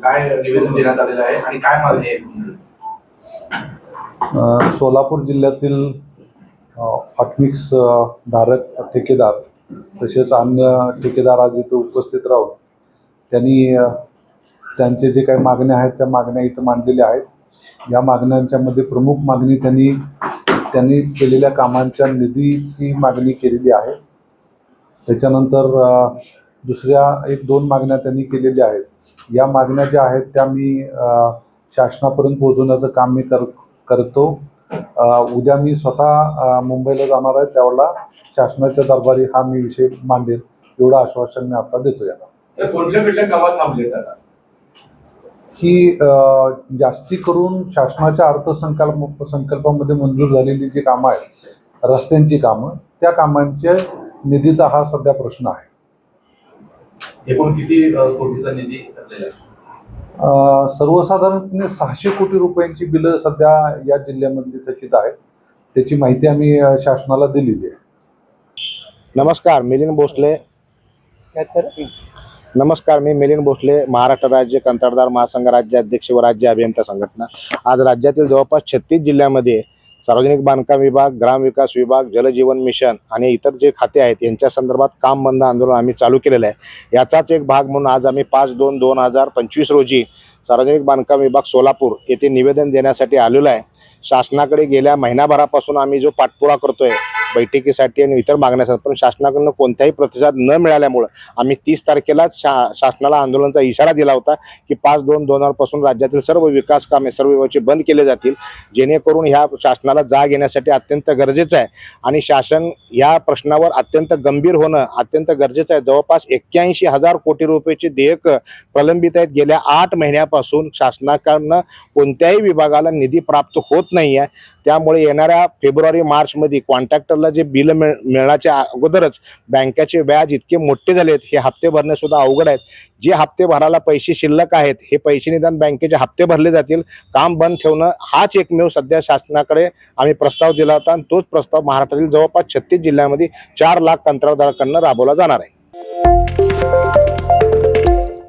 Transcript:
काय निवेदन देण्यात आलेलं आहे आणि काय मागणी आहे? सोलापूर जिल्ह्यातील हॉटमिक्स धारक ठेकेदार तसेच अन्य ठेकेदार आज इथं उपस्थित राहून त्यांनी त्यांचे जे काही मागण्या आहेत त्या मागण्या इथं मांडलेल्या आहेत. या मागण्यांच्यामध्ये प्रमुख मागणी त्यांनी केलेल्या कामांच्या निधीची मागणी केलेली आहे. त्याच्यानंतर दुसऱ्या 1-2 मागण्या त्यांनी केलेल्या आहेत. या मागण्या ज्या आहेत त्या मी शासनापर्यंत पोहोचवण्याचं काम मी करतो. उद्या मी स्वतः मुंबईला जाणार आहे, त्यावेळेला शासनाच्या दरबारी हा मी विषय मांडेल एवढं आश्वासन मी आता देतो. याला कुठल्या कामात थांबले ही जास्ती करून शासनाच्या अर्थसंकल्पामध्ये मंजूर झालेली जी कामं आहेत, रस्त्यांची कामं, त्या कामांच्या निधीचा हा सध्या प्रश्न आहे. एकूण किती कोटीचा निधी ठरलेला आहे? सर्वसाधारणपणे 600 कोटी रुपयांची बिलं सध्या या जिल्ह्यामध्ये थकीत आहेत. त्याची माहिती आम्ही शासनाला दिलेली आहे. नमस्कार, मिलिंद भोसले. नमस्कार, मी मिलिंद भोसले, महाराष्ट्र राज्य कंत्राटदार महासंघ राज्य अध्यक्ष व राज्य अभियंता संघटना. आज राज्यातील जवळपास 36 जिल्ह्यामध्ये सार्वजनिक बांधकाम विभाग, ग्रामविकास विभाग, जलजीवन मिशन आणि इतर जे खाते आहेत यांच्या संदर्भात काम बंद आंदोलन आम्ही चालू केलेलं आहे. याचाच एक भाग म्हणून आज आम्ही 5/2/2025 रोजी सार्वजनिक बांधकाम विभाग सोलापूर येथे निवेदन देण्यासाठी आलेलो आहे. शासनाकडे गेल्या महिनाभरापासून आम्ही जो पाठपुरावा करतोय बैठकीसाठी आणि इतर मागण्यासाठी, पण शासनाकडून कोणताही प्रतिसाद न मिळाल्यामुळे आम्ही 30 तारखेला शासनाला आंदोलनाचा इशारा दिला होता की 5/2/2000 पासून राज्यातील सर्व विकास कामे सर्व विभागाचे बंद केले जातील, जेणेकरून ह्या शासनाला जाग येण्यासाठी अत्यंत गरजेचं आहे आणि शासन या प्रश्नावर अत्यंत गंभीर होणं अत्यंत गरजेचं आहे. जवळपास 81,000 कोटी रुपयाची देयक प्रलंबित आहेत. गेल्या 8 महिन्यापासून शासनाकडनं कोणत्याही विभागाला निधी प्राप्त होत नाही आहे. त्यामुळे येणाऱ्या फेब्रुवारी-मार्चमध्ये कॉन्ट्रॅक्टरला जे बिल मिळण्याच्या अगोदरच बँकेचे व्याज इतके मोठे झाले आहेत, हे हप्ते भरणे सुद्धा अवघड आहेत. जे हप्ते भरायला पैसे शिल्लक आहेत हे पैसे निदान बँकेचे हप्ते भरले जातील. काम बंद ठेवणं हाच एकमेव सध्या शासनाकडे आम्ही प्रस्ताव दिला होता आणि तोच प्रस्ताव महाराष्ट्रातील जवळपास 36 जिल्ह्यामध्ये 4 लाख कंत्राटदारांकडून राबवला जाणार आहे.